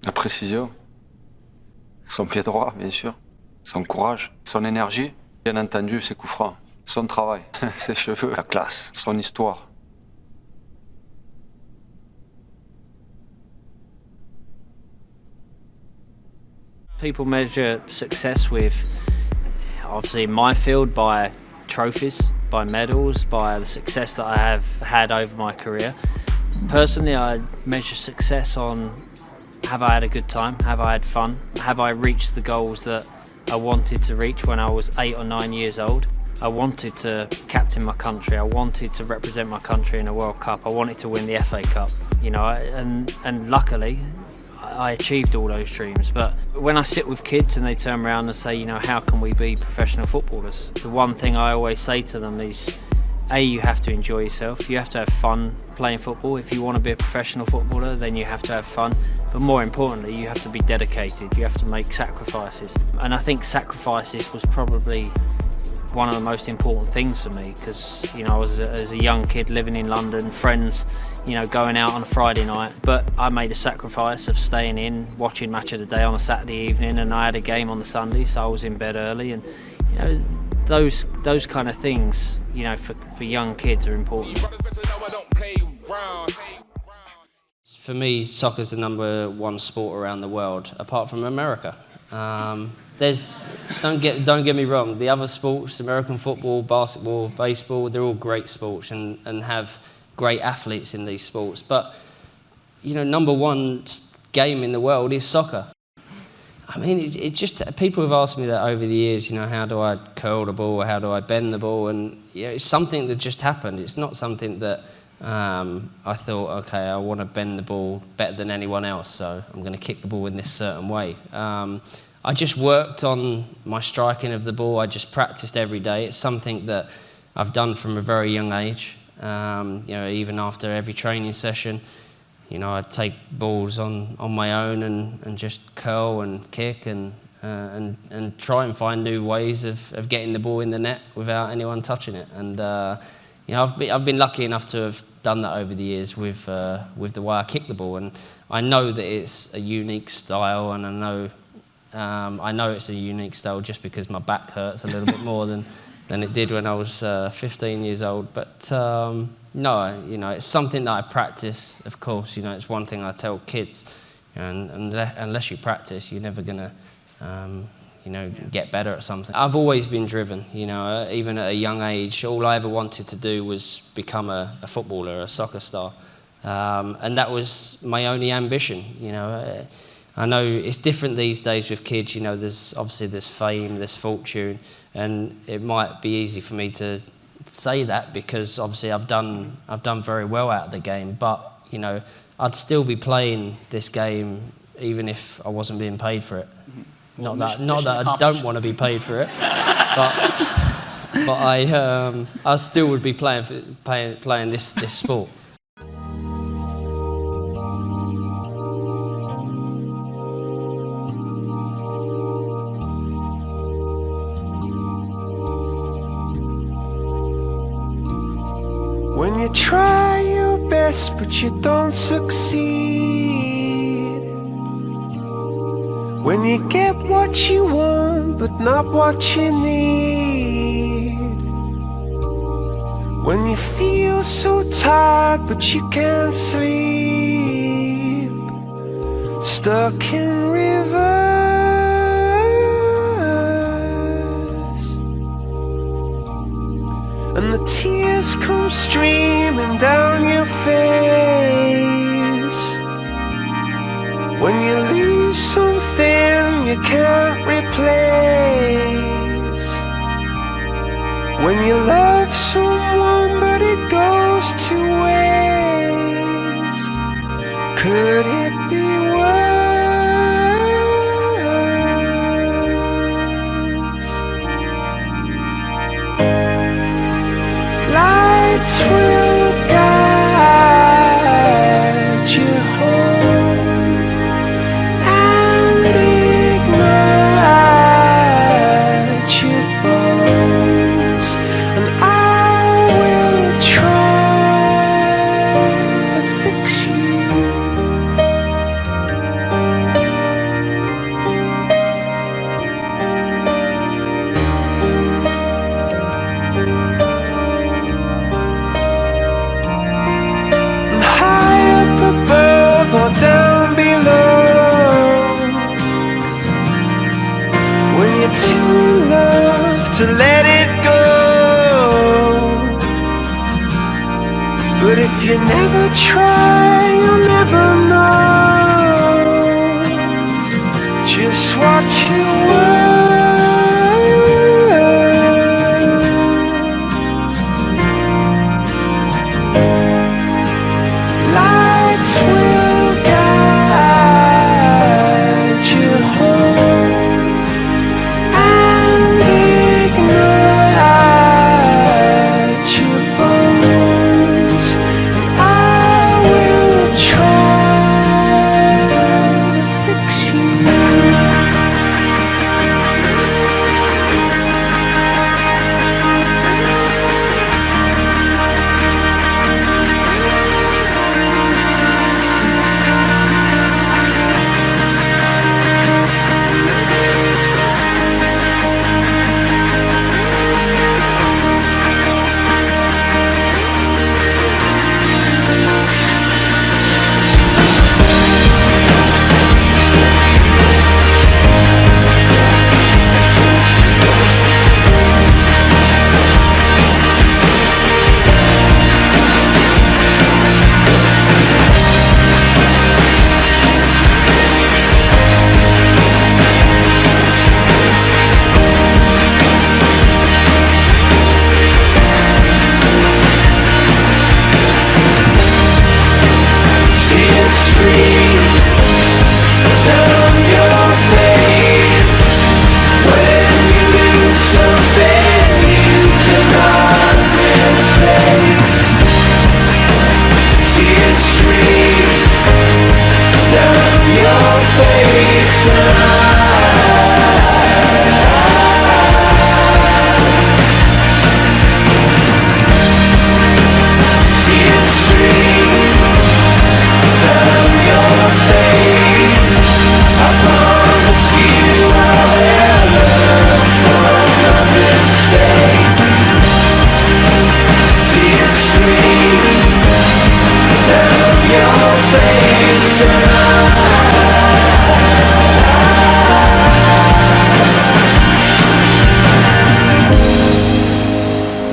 La précision, son pied droit, bien sûr, son courage, son énergie, bien entendu ses coups francs, son travail, ses cheveux, la classe, son histoire. People measure success with, obviously in my field, by trophies, by medals, by the success that I have had over my career. Personally, I measure success on, have I had a good time, have I had fun, have I reached the goals that I wanted to reach when I was 8 or 9 years old. I wanted to captain my country, I wanted to represent my country in a World Cup, I wanted to win the FA Cup, you know, and luckily I achieved all those dreams. But when I sit with kids and they turn around and say, you know, how can we be professional footballers? The one thing I always say to them is, A, you have to enjoy yourself, you have to have fun playing football. If you want to be a professional footballer, then you have to have fun. But more importantly, you have to be dedicated, you have to make sacrifices. And I think sacrifices was probably one of the most important things for me, because, you know, as a young kid living in London, friends, you know, going out on a Friday night, but I made a sacrifice of staying in, watching Match of the Day on a Saturday evening, and I had a game on the Sunday, so I was in bed early, and, you know, those kind of things, you know, for young kids are important. For me, soccer's the #1 sport around the world, apart from America. Don't get me wrong, the other sports, American football, basketball, baseball, they're all great sports and have great athletes in these sports. But, you know, #1 game in the world is soccer. I mean, it just, people have asked me that over the years, you know, how do I curl the ball, how do I bend the ball, and, you know, it's something that just happened. It's not something that I thought, okay, I want to bend the ball better than anyone else, so I'm going to kick the ball in this certain way. I just worked on my striking of the ball. I just practiced every day. It's something that I've done from a very young age. You know, even after every training session, you know, I'd take balls on my own and just curl and kick and try and find new ways of getting the ball in the net without anyone touching it. And you know, I've been lucky enough to have done that over the years with the way I kick the ball. And I know that it's a unique style, and I know it's a unique style just because my back hurts a little bit more than it did when I was 15 years old. But no, you know, it's something that I practice, of course. You know, it's one thing I tell kids, you know, and unless you practice, you're never going to, you know, get better at something. I've always been driven, you know, even at a young age. All I ever wanted to do was become a footballer, a soccer star. And that was my only ambition, you know. I know it's different these days with kids, you know, there's fame, there's fortune, and it might be easy for me to say that because obviously I've done very well out of the game, but, you know, I'd still be playing this game even if I wasn't being paid for it. Well, not that I don't want to be paid for it, but I still would be playing this sport. When you try your best but you don't succeed, when you get what you want but not what you need, when you feel so tired but you can't sleep, stuck in rivers, and the tears come streaming down your face, when you lose something you can't replace, when you love someone but it goes to waste, could it be worse? Lights will guide you home and ignite your bones, and I will try to fix you to let it go. But if you never try, you'll never know just what you were. Lights will guide you home and ignite your bones. I will try to fix you.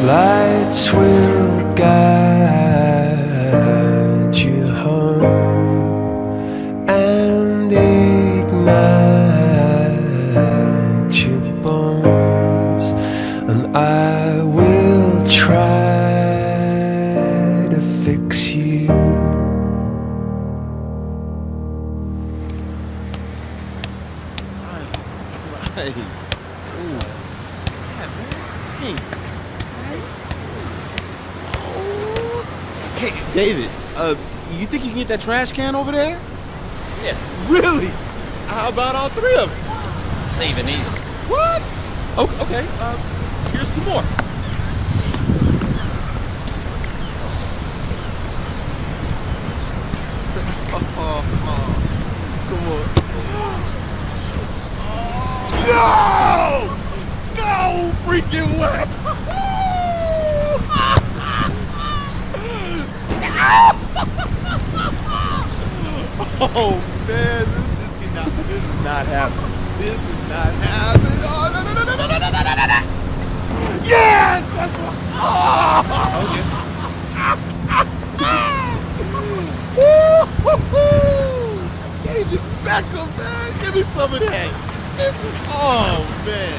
Lights will guide you home and ignite your bones, and I will try to fix you. Hey. Ooh. Hey. Hey, David, you think you can get that trash can over there? Yeah. Really? How about all three of them? It's even easier. What? Okay, here's two more. Come on. No! No freaking way! Oh man, this is not happening. This is not happening. Oh no no no no no no no no no! Yes! That's what. Oh! Okay. Gave this back up, man. Give me some of that. This is, oh man.